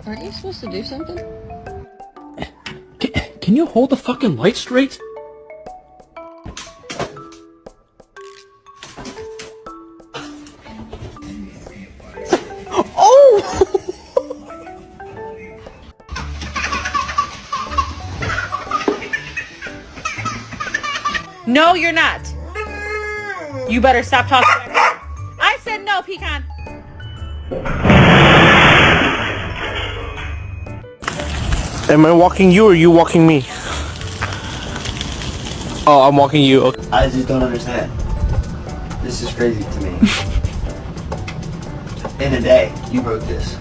Aren't you supposed to do something? Can you hold the fucking light straight? Oh! No, you're not. You better stop talking. I said no, Pecan. Am I walking you or you walking me? Oh, I'm walking you. Okay. I just don't understand. This is crazy to me. In a day, you wrote this.